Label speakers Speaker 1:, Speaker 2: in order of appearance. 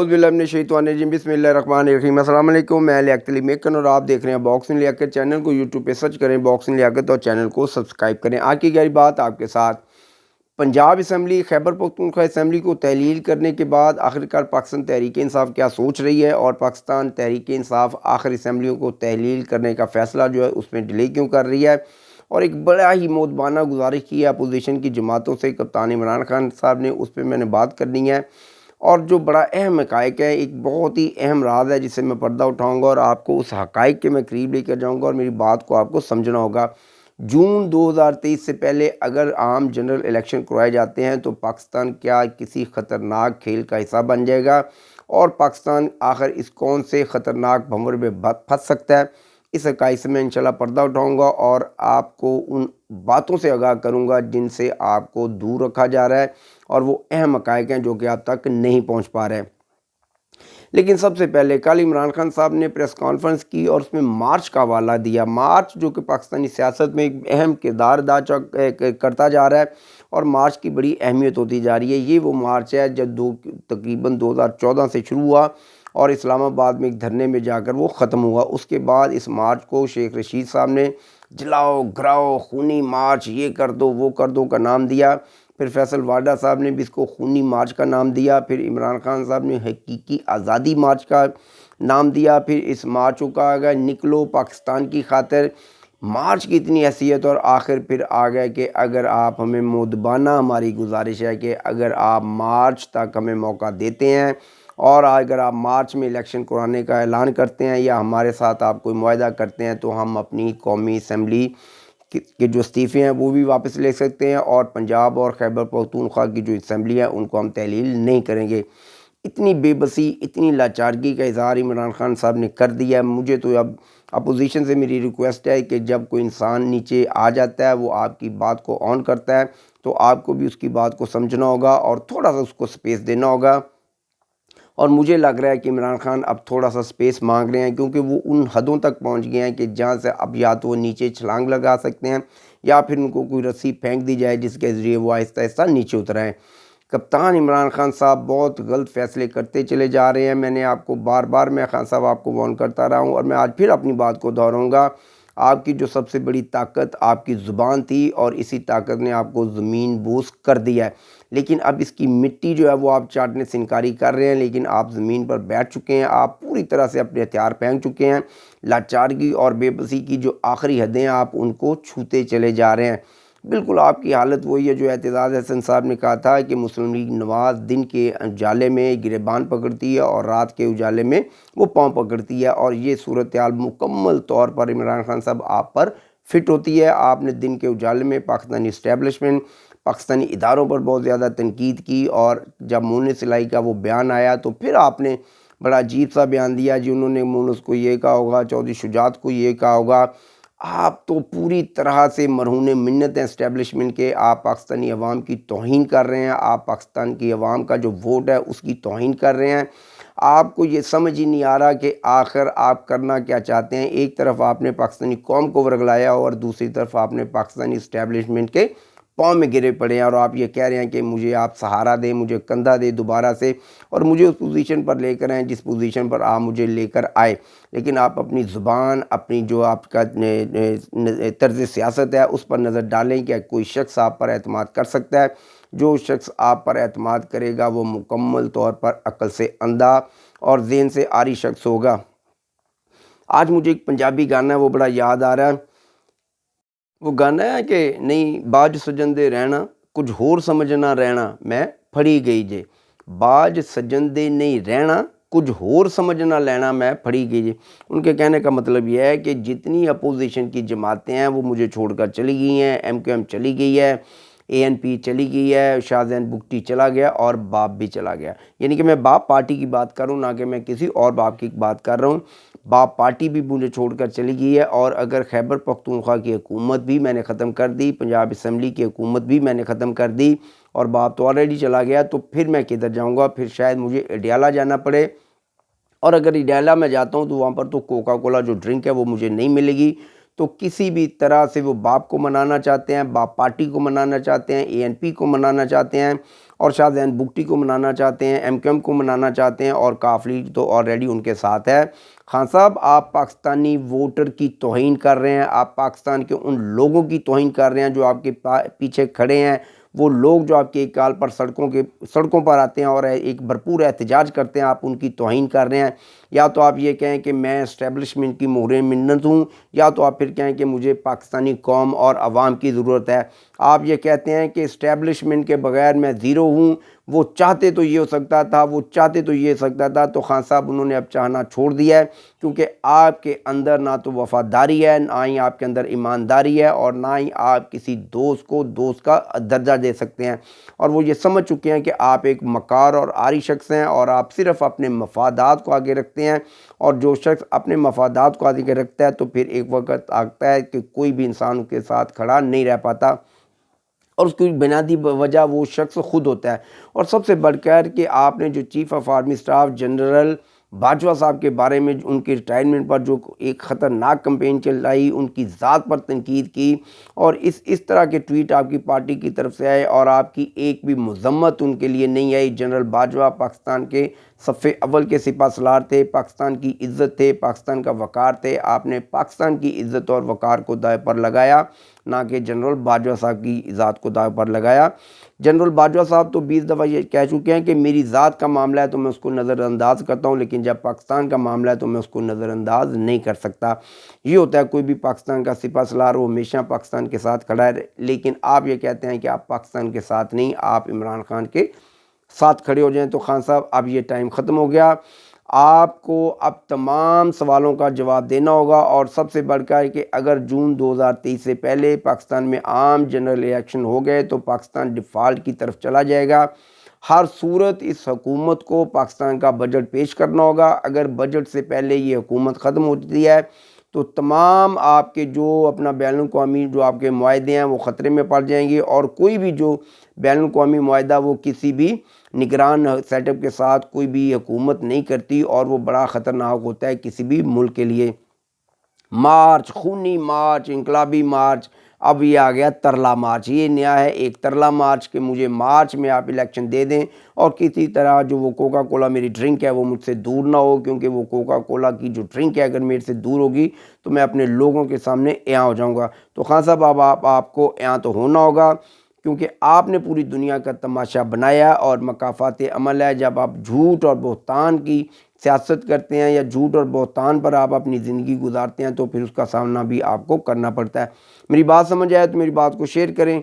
Speaker 1: اعوذ باللہ من الشیطان الرجیم بسم اللہ الرحمن الرحیم۔ السلام علیکم، میں لیاقت علی میکن اور آپ دیکھ رہے ہیں باکسنگ لیاقت چینل کو۔ یوٹیوب پہ سرچ کریں باکسنگ لیاقت اور چینل کو سبسکرائب کریں۔ آج کی گہری بات آپ کے ساتھ پنجاب اسمبلی خیبر پختونخوا اسمبلی کو تحلیل کرنے کے بعد آخرکار پاکستان تحریک انصاف کیا سوچ رہی ہے، اور پاکستان تحریک انصاف آخر اسمبلیوں کو تحلیل کرنے کا فیصلہ جو ہے اس میں ڈیلے کیوں کر رہی ہے، اور ایک بڑا ہی مؤدبانہ گزارش کی ہے اپوزیشن کی جماعتوں سے کپتان عمران خان صاحب نے، اس پہ میں نے بات کرنی ہے۔ اور جو بڑا اہم حقائق ہے، ایک بہت ہی اہم راز ہے جسے میں پردہ اٹھاؤں گا اور آپ کو اس حقائق کے میں قریب لے کر جاؤں گا، اور میری بات کو آپ کو سمجھنا ہوگا۔ جون 2023 سے پہلے اگر عام جنرل الیکشن کروائے جاتے ہیں تو پاکستان کیا کسی خطرناک کھیل کا حصہ بن جائے گا، اور پاکستان آخر اس کون سے خطرناک بھنور میں پھنس سکتا ہے، اس حقائق سے میں انشاءاللہ پردہ اٹھاؤں گا اور آپ کو ان باتوں سے آگاہ کروں گا جن سے آپ کو دور رکھا جا رہا ہے، اور وہ اہم حقائق ہیں جو کہ آپ تک نہیں پہنچ پا رہے ہیں۔ لیکن سب سے پہلے کل عمران خان صاحب نے پریس کانفرنس کی اور اس میں مارچ کا حوالہ دیا۔ مارچ جو کہ پاکستانی سیاست میں ایک اہم کردار ادا کرتا جا رہا ہے، اور مارچ کی بڑی اہمیت ہوتی جا رہی ہے۔ یہ وہ مارچ ہے جب تقریباً 2014 سے شروع ہوا اور اسلام آباد میں ایک دھرنے میں جا کر وہ ختم ہوا۔ اس کے بعد اس مارچ کو شیخ رشید صاحب نے جلاؤ گراؤ خونی مارچ، یہ کر دو وہ کر دو کا نام دیا۔ پھر فیصل واڈا صاحب نے بھی اس کو خونی مارچ کا نام دیا۔ پھر عمران خان صاحب نے حقیقی آزادی مارچ کا نام دیا۔ پھر اس مارچ کو کہا گیا نکلو پاکستان کی خاطر۔ مارچ کی اتنی حیثیت، اور آخر پھر آ گیا کہ اگر آپ ہمیں مؤدبانہ ہماری گزارش ہے کہ اگر آپ مارچ تک ہمیں موقع دیتے ہیں، اور اگر آپ مارچ میں الیکشن کرانے کا اعلان کرتے ہیں یا ہمارے ساتھ آپ کوئی معاہدہ کرتے ہیں، تو ہم اپنی قومی اسمبلی کے جو استعفے ہیں وہ بھی واپس لے سکتے ہیں، اور پنجاب اور خیبر پختونخوا کی جو اسمبلی ہے ان کو ہم تحلیل نہیں کریں گے۔ اتنی بے بسی، اتنی لاچارگی کا اظہار عمران خان صاحب نے کر دیا ہے۔ مجھے تو اب اپوزیشن سے میری ریکویسٹ ہے کہ جب کوئی انسان نیچے آ جاتا ہے، وہ آپ کی بات کو آن کرتا ہے، تو آپ کو بھی اس کی بات کو سمجھنا ہوگا اور تھوڑا سا اس کو سپیس دینا ہوگا۔ اور مجھے لگ رہا ہے کہ عمران خان اب تھوڑا سا سپیس مانگ رہے ہیں، کیونکہ وہ ان حدوں تک پہنچ گئے ہیں کہ جہاں سے اب یا تو وہ نیچے چھلانگ لگا سکتے ہیں، یا پھر ان کو کوئی رسی پھینک دی جائے جس کے ذریعے وہ آہستہ آہستہ نیچے اترائیں۔ کپتان عمران خان صاحب بہت غلط فیصلے کرتے چلے جا رہے ہیں۔ میں نے آپ کو بار بار میں خان صاحب آپ کو وارن کرتا رہا ہوں، اور میں آج پھر اپنی بات کو دہراؤں گا۔ آپ کی جو سب سے بڑی طاقت آپ کی زبان تھی، اور اسی طاقت نے آپ کو زمین بوس کر دیا ہے، لیکن اب اس کی مٹی جو ہے وہ آپ چاٹنے سے انکاری کر رہے ہیں، لیکن آپ زمین پر بیٹھ چکے ہیں، آپ پوری طرح سے اپنے ہتھیار پھینک چکے ہیں۔ لاچارگی اور بے بسی کی جو آخری حدیں آپ ان کو چھوتے چلے جا رہے ہیں۔ بالکل آپ کی حالت وہی ہے جو اعتزاز احسن صاحب نے کہا تھا کہ مسلم لیگ نواز دن کے اجالے میں گریبان پکڑتی ہے اور رات کے اجالے میں وہ پاؤں پکڑتی ہے، اور یہ صورتحال مکمل طور پر عمران خان صاحب آپ پر فٹ ہوتی ہے۔ آپ نے دن کے اجالے میں پاکستانی اسٹیبلشمنٹ، پاکستانی اداروں پر بہت زیادہ تنقید کی، اور جب مونس سلائی کا وہ بیان آیا تو پھر آپ نے بڑا عجیب سا بیان دیا جی، انہوں نے مونس کو یہ کہا ہوگا، چودھری شجاعت کو یہ کہا ہوگا۔ آپ تو پوری طرح سے مرہون منت ہیں اسٹیبلشمنٹ کے۔ آپ پاکستانی عوام کی توہین کر رہے ہیں، آپ پاکستان کی عوام کا جو ووٹ ہے اس کی توہین کر رہے ہیں۔ آپ کو یہ سمجھ ہی نہیں آ رہا کہ آخر آپ کرنا کیا چاہتے ہیں۔ ایک طرف آپ نے پاکستانی قوم کو ورگلایا، اور دوسری طرف آپ نے پاکستانی اسٹیبلشمنٹ کے پاؤں میں گرے پڑے ہیں، اور آپ یہ کہہ رہے ہیں کہ مجھے آپ سہارا دیں، مجھے کندھا دیں دوبارہ سے، اور مجھے اس پوزیشن پر لے کر آئیں جس پوزیشن پر آپ مجھے لے کر آئے۔ لیکن آپ اپنی زبان، اپنی جو آپ کا طرز سیاست ہے اس پر نظر ڈالیں کہ کوئی شخص آپ پر اعتماد کر سکتا ہے۔ جو شخص آپ پر اعتماد کرے گا وہ مکمل طور پر عقل سے اندھا اور ذہن سے عاری شخص ہوگا۔ آج مجھے ایک پنجابی گانا ہے وہ بڑا یاد آ رہا ہے۔ وہ گانا ہے کہ نہیں باج سجن دے رہنا کچھ ہور سمجھنا رہنا میں پھڑی گئی جے، باج سجن دے نہیں رہنا کچھ ہور سمجھنا لینا میں پھڑی گئی جے۔ ان کے کہنے کا مطلب یہ ہے کہ جتنی اپوزیشن کی جماعتیں ہیں وہ مجھے چھوڑ کر چلی گئی ہیں، ایم کیو ایم چلی گئی ہے، اے این پی چلی گئی ہے، شاہ زین بگٹی چلا گیا، اور باپ بھی چلا گیا۔ یعنی کہ میں باپ پارٹی کی بات کر رہا ہوں، نہ کہ میں کسی اور باپ کی بات کر رہا ہوں۔ باپ پارٹی بھی مجھے چھوڑ کر چلی گئی ہے، اور اگر خیبر پختونخوا کی حکومت بھی میں نے ختم کر دی، پنجاب اسمبلی کی حکومت بھی میں نے ختم کر دی، اور باپ تو آلریڈی چلا گیا، تو پھر میں کدھر جاؤں گا؟ پھر شاید مجھے اڈیالہ جانا پڑے، اور اگر اڈیالہ میں جاتا ہوں تو وہاں پر تو کوکا کولا جو ڈرنک ہے وہ مجھے نہیں ملے گی۔ تو کسی بھی طرح سے وہ باپ کو منانا چاہتے ہیں، باپ پارٹی کو منانا چاہتے ہیں، اے این پی کو منانا چاہتے ہیں، اور شاہ زین بگٹی کو منانا چاہتے ہیں، ایم کیو ایم کو منانا چاہتے ہیں، اور کاف لیگ تو آلریڈی ان کے ساتھ ہے۔ خان صاحب آپ پاکستانی ووٹر کی توہین کر رہے ہیں، آپ پاکستان کے ان لوگوں کی توہین کر رہے ہیں جو آپ کے پیچھے کھڑے ہیں، وہ لوگ جو آپ کے ایک کال پر سڑکوں پر آتے ہیں اور ایک بھرپور احتجاج کرتے ہیں، آپ ان کی توہین کر رہے ہیں۔ یا تو آپ یہ کہیں کہ میں اسٹیبلشمنٹ کی مہرے منت ہوں، یا تو آپ پھر کہیں کہ مجھے پاکستانی قوم اور عوام کی ضرورت ہے۔ آپ یہ کہتے ہیں کہ اسٹیبلشمنٹ کے بغیر میں زیرو ہوں، وہ چاہتے تو یہ ہو سکتا تھا، وہ چاہتے تو یہ سکتا تھا۔ تو خان صاحب انہوں نے اب چاہنا چھوڑ دیا ہے، کیونکہ آپ کے اندر نہ تو وفاداری ہے، نہ ہی آپ کے اندر ایمانداری ہے، اور نہ ہی آپ کسی دوست کو دوست کا درجہ دے سکتے ہیں۔ اور وہ یہ سمجھ چکے ہیں کہ آپ ایک مکار اور عاری شخص ہیں، اور آپ صرف اپنے مفادات کو آگے رکھتے ہیں، اور جو شخص اپنے مفادات کو آگے رکھتا ہے تو پھر ایک وقت آتا ہے کہ کوئی بھی انسان اس کے ساتھ کھڑا نہیں رہ پاتا، اور اس کی بنیادی وجہ وہ شخص خود ہوتا ہے۔ اور سب سے بڑھ کر کہ آپ نے جو chief of army staff general Bajwa صاحب کے بارے میں ان کی ریٹائرمنٹ پر جو ایک خطرناک کمپین چلائی، ان کی ذات پر تنقید کی، اور اس طرح کے ٹویٹ آپ کی پارٹی کی طرف سے آئے، اور آپ کی ایک بھی مذمت ان کے لیے نہیں آئی۔ جنرل باجوہ پاکستان کے صف اول کے سپہ سالار تھے، پاکستان کی عزت تھے، پاکستان کا وقار تھے۔ آپ نے پاکستان کی عزت اور وقار کو دائیں پر لگایا، نہ کہ جنرل باجوہ صاحب کی ذات کو دائیں پر لگایا۔ جنرل باجوہ صاحب تو 20 دفعہ یہ کہہ چکے ہیں کہ میری ذات کا معاملہ ہے تو میں اس کو نظر انداز کرتا ہوں، لیکن جب پاکستان کا معاملہ ہے تو میں اس کو نظر انداز نہیں کر سکتا۔ یہ ہوتا ہے کوئی بھی پاکستان کا سپہ سالار، وہ ہمیشہ پاکستان کے ساتھ کھڑا ہے، لیکن آپ یہ کہتے ہیں کہ آپ پاکستان کے ساتھ نہیں، آپ عمران خان کے ساتھ کھڑے ہو جائیں۔ تو خان صاحب اب یہ ٹائم ختم ہو گیا، آپ کو اب تمام سوالوں کا جواب دینا ہوگا، اور سب سے بڑھ کر کہ اگر جون 2023 سے پہلے پاکستان میں عام جنرل الیکشن ہو گئے تو پاکستان ڈیفالٹ کی طرف چلا جائے گا۔ ہر صورت اس حکومت کو پاکستان کا بجٹ پیش کرنا ہوگا۔ اگر بجٹ سے پہلے یہ حکومت ختم ہوتی ہے تو تمام آپ کے جو اپنا بین الاقوامی جو آپ کے معاہدے ہیں وہ خطرے میں پڑ جائیں گے، اور کوئی بھی جو بین الاقوامی معاہدہ وہ کسی بھی نگران سیٹ اپ کے ساتھ کوئی بھی حکومت نہیں کرتی، اور وہ بڑا خطرناک ہوتا ہے کسی بھی ملک کے لیے۔ مارچ، خونی مارچ، انقلابی مارچ، اب یہ آ گیا ترلا مارچ۔ یہ نیا ہے ایک ترلا مارچ کہ مجھے مارچ میں آپ الیکشن دے دیں، اور کسی طرح جو وہ کوکا کولا میری ڈرنک ہے وہ مجھ سے دور نہ ہو، کیونکہ وہ کوکا کولا کی جو ڈرنک ہے اگر میرے سے دور ہوگی تو میں اپنے لوگوں کے سامنے عیاں ہو جاؤں گا۔ تو خان صاحب اب آپ کو عیاں تو ہونا ہوگا، کیونکہ آپ نے پوری دنیا کا تماشا بنایا، اور مکافات عمل ہے جب آپ جھوٹ اور بہتان کی سیاست کرتے ہیں، یا جھوٹ اور بہتان پر آپ اپنی زندگی گزارتے ہیں، تو پھر اس کا سامنا بھی آپ کو کرنا پڑتا ہے۔ میری بات سمجھ آئے تو میری بات کو شیئر کریں،